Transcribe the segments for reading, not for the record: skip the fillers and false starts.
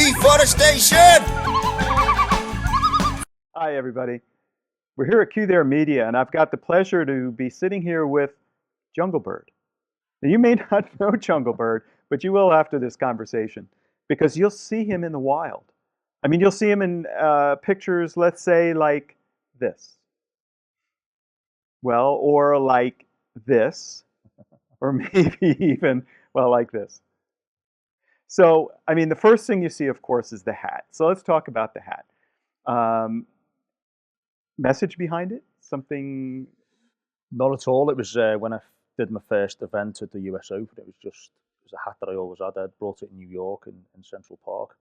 deforestation! Hi, everybody. We're here at Q There Media, and I've got the pleasure to be sitting here with Jungle Bird. Now, you may not know Jungle Bird, but you will after this conversation, because you'll see him in the wild. I mean, you'll see him in pictures, let's say, like this. Well, or like this, or maybe even, well, like this. So, I mean, the first thing you see, of course, is the hat. So let's talk about the hat. Message behind it? Something? Not at all. It was when I did my first event at the US Open. It was a hat that I always had. I'd brought it in New York in Central Park.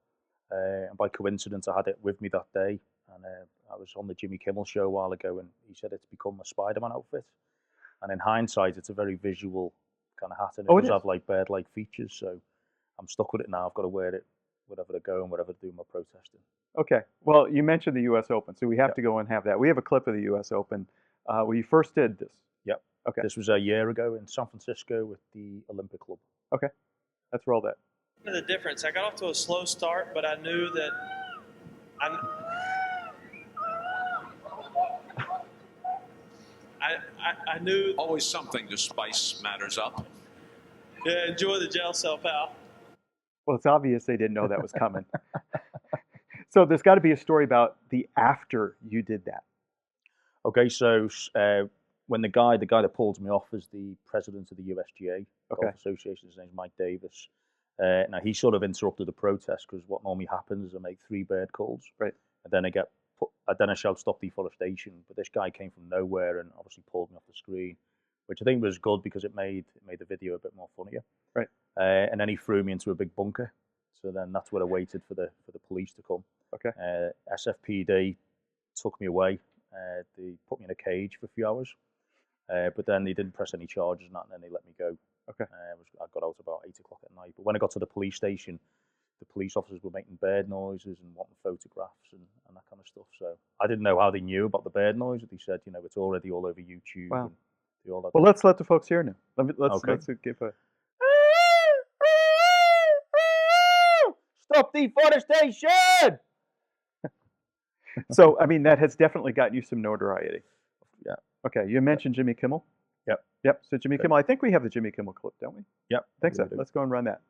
And by coincidence, I had it with me that day. And I was on the Jimmy Kimmel show a while ago, and he said it's become a Spider-Man outfit. And in hindsight, it's a very visual kind of hat, and it does have like bird-like features. So I'm stuck with it now. I've got to wear it wherever I go and wherever I do my protesting. Okay. Well, you mentioned the U.S. Open, so we have to go and have that. We have a clip of the U.S. Open where you first did this. Yep. Okay. This was a year ago in San Francisco with the Olympic Club. Okay. Let's roll that. The difference. I got off to a slow start, but I knew that I knew always something to spice matters up. Yeah, enjoy the jail cell, pal. Well, it's obvious they didn't know that was coming. So there's got to be a story about the after you did that. Okay, so when the guy that pulled me off is the president of the USGA Golf Association. His name's Mike Davis. Now he sort of interrupted the protest because what normally happens is I make 3 bird calls, right, and then I shout stop deforestation. But this guy came from nowhere and obviously pulled me off the screen, which I think was good because it made the video a bit more funnier. Right. And then he threw me into a big bunker. So then that's where I waited for the police to come. Okay. SFPD took me away. They put me in a cage for a few hours, but then they didn't press any charges and that, and then they let me go. Okay. I got out about 8 o'clock at night. But when I got to the police station, the police officers were making bird noises and wanting photographs and that kind of stuff. So I didn't know how they knew about the bird noise. But they said, it's already all over YouTube. Wow. And all that. Well, let's let the folks hear now. Let's give a. Stop deforestation! So, I mean, that has definitely gotten you some notoriety. Yeah. Okay, you mentioned Jimmy Kimmel? Yep. So Jimmy Kimmel, I think we have the Jimmy Kimmel clip, don't we? Yep. I think so. Let's go and run that.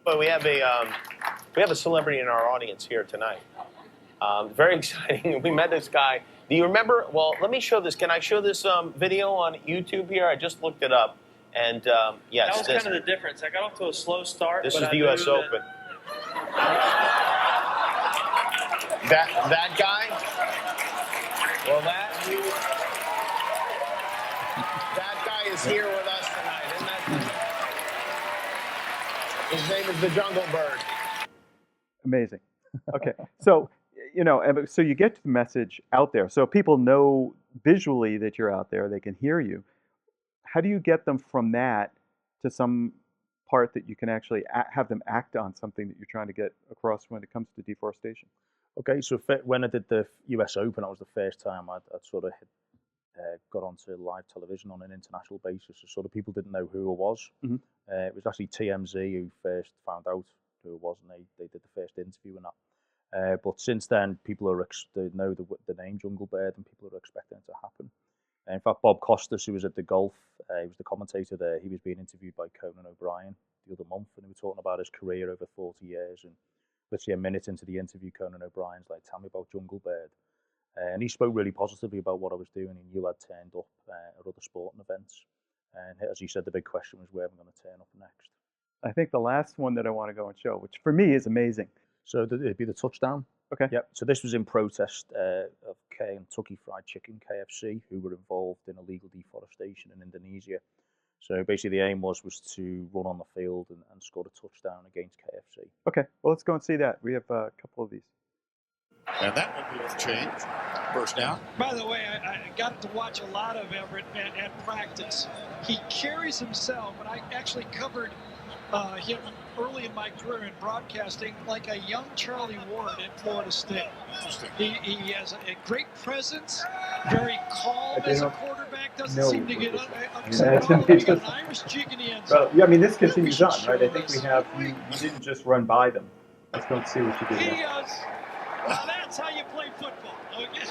Well, we have a celebrity in our audience here tonight. Very exciting. We met this guy. Do you remember? Well, let me show this. Can I show this video on YouTube here? I just looked it up, and yes, that was kind of the difference. I got off to a slow start. This is the U.S. Open. That guy. Well, that guy is here with us tonight, isn't that? His name is the Jungle Bird. Amazing. Okay, so so you get the message out there, so people know visually that you're out there. They can hear you. How do you get them from that to some part that you can actually have them act on something that you're trying to get across when it comes to deforestation? Okay, so when I did the US Open, that was the first time I'd sort of got onto live television on an international basis. So sort of people didn't know who I was. Mm-hmm. It was actually TMZ who first found out who I was, and they did the first interview and that. But since then, people they know the name Jungle Bird, and people are expecting it to happen. In fact, Bob Costas, who was at the golf, he was the commentator there. He was being interviewed by Conan O'Brien the other month, and he was talking about his career over 40 years. And literally a minute into the interview, Conan O'Brien's like, "Tell me about Jungle Bird." And he spoke really positively about what I was doing. He knew I'd turned up at other sporting events. And as he said, the big question was where am I going to turn up next? I think the last one that I want to go and show, which for me is amazing. So it'd be the touchdown. Okay. Yep. So this was in protest of Kentucky Fried Chicken, KFC, who were involved in illegal deforestation in Indonesia. So basically the aim was to run on the field and score a touchdown against KFC. Okay, well, let's go and see that. We have a couple of these. And that one will change. First down. By the way, I got to watch a lot of Everett at practice. He carries himself, and I actually covered him early in my career in broadcasting like a young Charlie Ward at Florida State. He has a great presence, very calm as a quarterback, doesn't seem to get upset at all. He's got an Irish jig in the end zone. Well, yeah, I mean, this continues on, right? I think we have, you didn't just run by them. Let's go and see what you did He there. is. Now that's how you play football. Okay.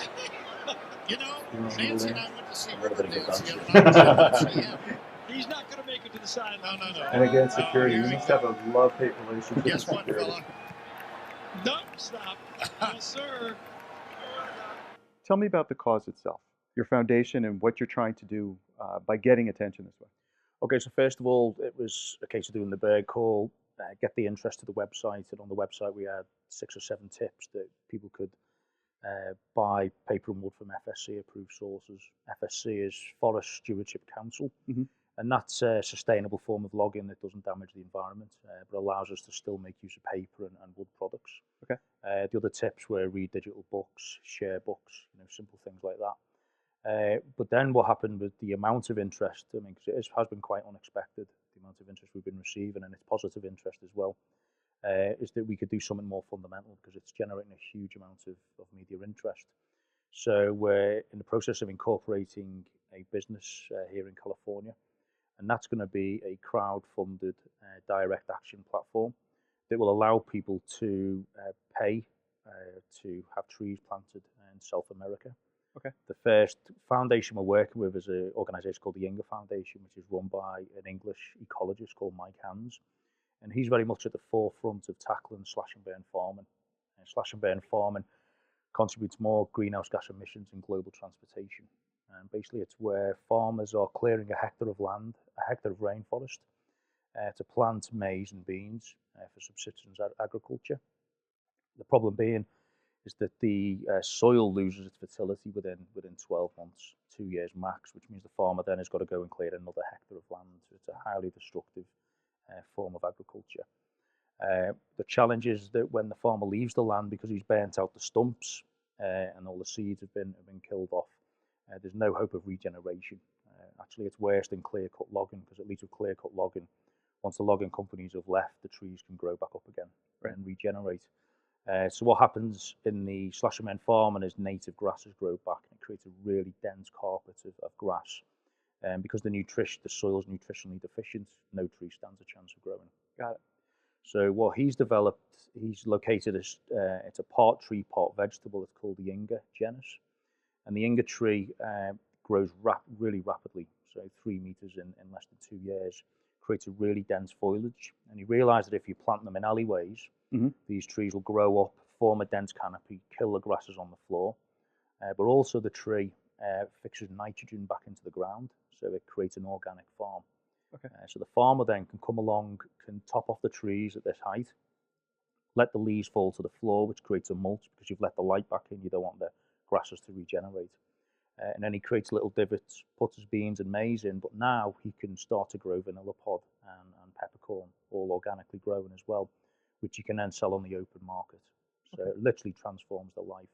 You know, You want a Nancy little and I went to see little River bit of a Nancy dance. the other night. So, yeah. He's not going to make it to the sideline. No. And again, Oh, security. here You we must go. have a love-hate relationship with Guess what, security. fella? Nope, stop. Yes, sir. Tell me about the cause itself, your foundation, and what you're trying to do by getting attention this way. Okay, so first of all, it was a case of doing the bird call, get the interest to the website, and on the website we had 6 or 7 tips that people could buy paper and wood from FSC approved sources. FSC is Forest Stewardship Council, and that's a sustainable form of logging that doesn't damage the environment, but allows us to still make use of paper and wood products. Okay. The other tips were read digital books, share books, simple things like that. But then what happened with the amount of interest, because it has been quite unexpected, the amount of interest we've been receiving, and it's positive interest as well, is that we could do something more fundamental because it's generating a huge amount of media interest. So we're in the process of incorporating a business here in California, and that's going to be a crowd-funded direct action platform that will allow people to pay to have trees planted in South America. Okay. The first foundation we're working with is an organisation called the Inga Foundation, which is run by an English ecologist called Mike Hands. And he's very much at the forefront of tackling slash and burn farming. And slash and burn farming contributes more greenhouse gas emissions in global transportation. And basically it's where farmers are clearing a hectare of land, a hectare of rainforest, to plant maize and beans for subsistence agriculture. The problem being is that the soil loses its fertility within 12 months, 2 years max, which means the farmer then has got to go and clear another hectare of land. So it's a highly destructive form of agriculture. The challenge is that when the farmer leaves the land, because he's burnt out the stumps and all the seeds have been killed off, there's no hope of regeneration. Actually, it's worse than clear-cut logging, because at least with clear-cut logging, once the logging companies have left, the trees can grow back up again and regenerate. So what happens in the slash and burn farming is native grasses grow back, and it creates a really dense carpet of grass. Because the soil is nutritionally deficient, no tree stands a chance of growing. Got it. So what he's developed, he's located as it's a part tree, part vegetable. It's called the Inga genus, and the Inga tree grows really rapidly. So 3 meters in less than 2 years, creates a really dense foliage. And he realised that if you plant them in alleyways, these trees will grow up, form a dense canopy, kill the grasses on the floor, but also the tree fixes nitrogen back into the ground, so it creates an organic farm. Okay. So the farmer then can come along, can top off the trees at this height, let the leaves fall to the floor, which creates a mulch, because you've let the light back in, you don't want the grasses to regenerate. And then he creates little divots, puts his beans and maize in, but now he can start to grow vanilla pod and peppercorn, all organically grown as well, which you can then sell on the open market. So it literally transforms the life.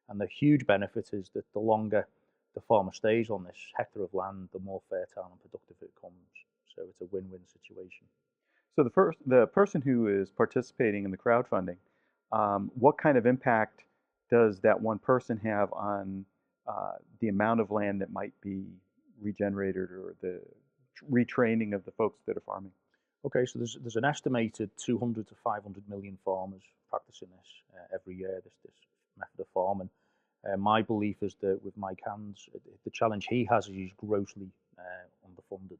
And the huge benefit is that the longer the farmer stays on this hectare of land, the more fertile and productive it becomes. So it's a win-win situation. So the person who is participating in the crowdfunding, what kind of impact does that one person have on the amount of land that might be regenerated, or the retraining of the folks that are farming? Okay, so there's an estimated 200 to 500 million farmers practicing this every year, this method of farming. My belief is that with Mike Hands, the challenge he has is he's grossly underfunded.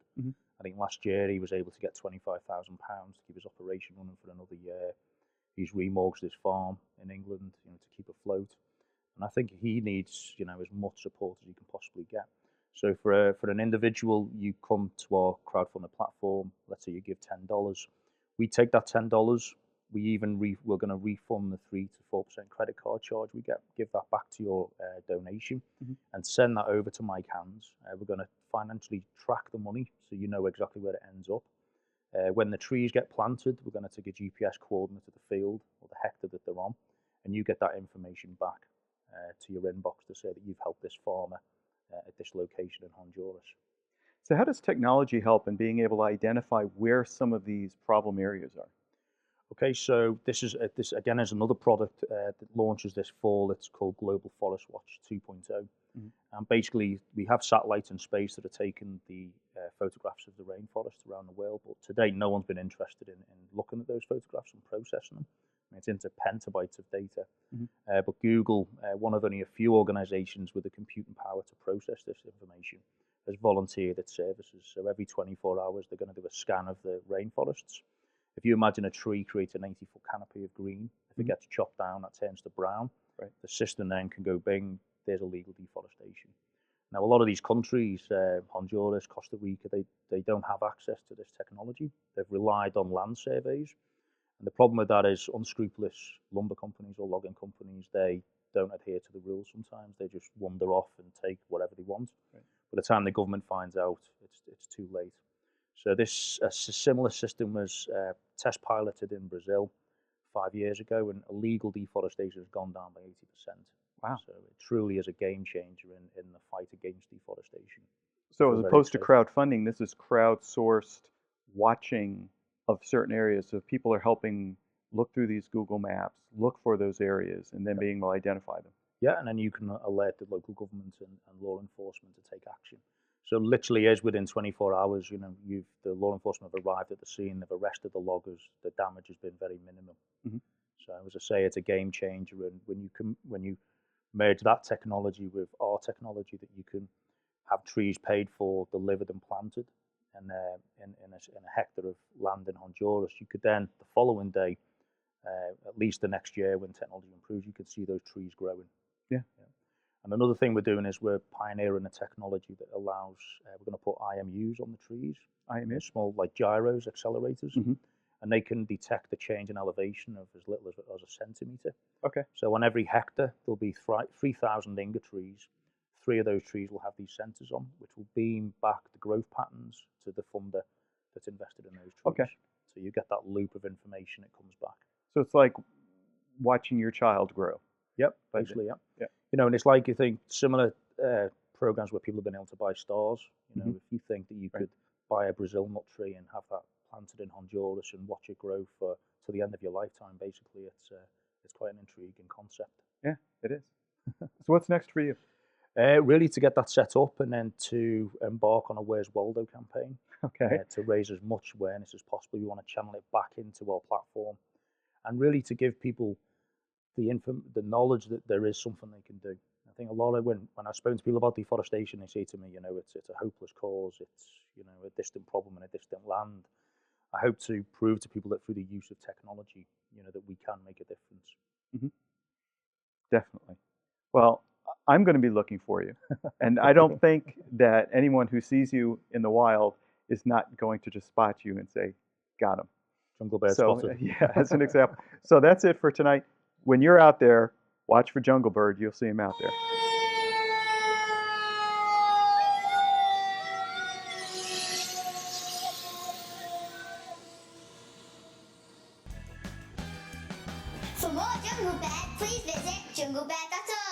I think last year he was able to get £25,000 to keep his operation running for another year. He's remortgaged his farm in England, to keep afloat. And I think he needs, as much support as he can possibly get. So for an individual, you come to our crowdfunding platform. Let's say you give $10. We take that $10. We're going to refund the 3 to 4% credit card charge we get. Give that back to your donation, and send that over to Mike Hands. We're going to financially track the money, so you know exactly where it ends up. When the trees get planted, we're going to take a GPS coordinate of the field or the hectare that they're on, and you get that information back to your inbox to say that you've helped this farmer at this location in Honduras. So how does technology help in being able to identify where some of these problem areas are? Okay, so this again is another product that launches this fall. It's called Global Forest Watch 2.0. And basically, we have satellites in space that are taking the photographs of the rainforest around the world. But to date, no one's been interested in looking at those photographs and processing them. It's into petabytes of data. Mhm. But Google, one of only a few organizations with the computing power to process this information, has volunteered its services. So every 24 hours, they're going to do a scan of the rainforests. If you imagine a tree creates an 80-foot canopy of green, if it Mhm. gets chopped down, that turns to brown. Right. The system then can go bing, there's illegal deforestation. Now, a lot of these countries, Honduras, Costa Rica, they don't have access to this technology. They've relied on land surveys. And the problem with that is unscrupulous lumber companies or logging companies, they don't adhere to the rules sometimes. They just wander off and take whatever they want. Right. By the time the government finds out, it's too late. So this a similar system was test piloted in Brazil 5 years ago, and illegal deforestation has gone down by 80%. Wow. So it truly is a game changer in the fight against deforestation. So Feel as very opposed to excited. crowdfunding, this is crowdsourced watching of certain areas. So people are helping look through these Google Maps, look for those areas, and then being able to identify them. Yeah, and then you can alert the local government and law enforcement to take action. So literally, as within 24 hours, the law enforcement have arrived at the scene, they've arrested the loggers. The damage has been very minimal. Mhm. So as I say, it's a game changer. And when you merge that technology with our technology, that you can have trees paid for, delivered, and planted, and in a hectare of land in Honduras, you could then the following day, at least the next year when technology improves, you could see those trees growing. Yeah. And another thing we're doing is we're pioneering a technology that allows, we're going to put IMUs on the trees, IMU? small like gyros, accelerators, Mhm. and they can detect the change in elevation of as little as a centimetre. Okay. So on every hectare, there'll be 3,000 Inga trees. 3 of those trees will have these sensors on, which will beam back the growth patterns to the funder that's invested in those trees. Okay. So you get that loop of information, it comes back. So it's like watching your child grow. Yep, basically, yeah. Yeah. And it's like you think similar programs where people have been able to buy stars. Mhm. If you think that you Right. could buy a Brazil nut tree and have that planted in Honduras and watch it grow to the end of your lifetime, basically, it's quite an intriguing concept. Yeah, it is. So what's next for you? Really to get that set up and then to embark on a Where's Waldo campaign. Okay. To raise as much awareness as possible. We want to channel it back into our platform and really to give people the knowledge that there is something they can do. I think a lot of when I've spoken to people about deforestation, they say to me, it's a hopeless cause. It's, a distant problem in a distant land. I hope to prove to people that through the use of technology, that we can make a difference. Mhm. Definitely. Well, I'm going to be looking for you. And I don't think that anyone who sees you in the wild is not going to just spot you and say, got him. Jungle Bear So, spotted. yeah, as an example. So that's it for tonight. When you're out there, watch for Jungle Bird. You'll see him out there. For more Jungle Bed, please visit junglebed.org.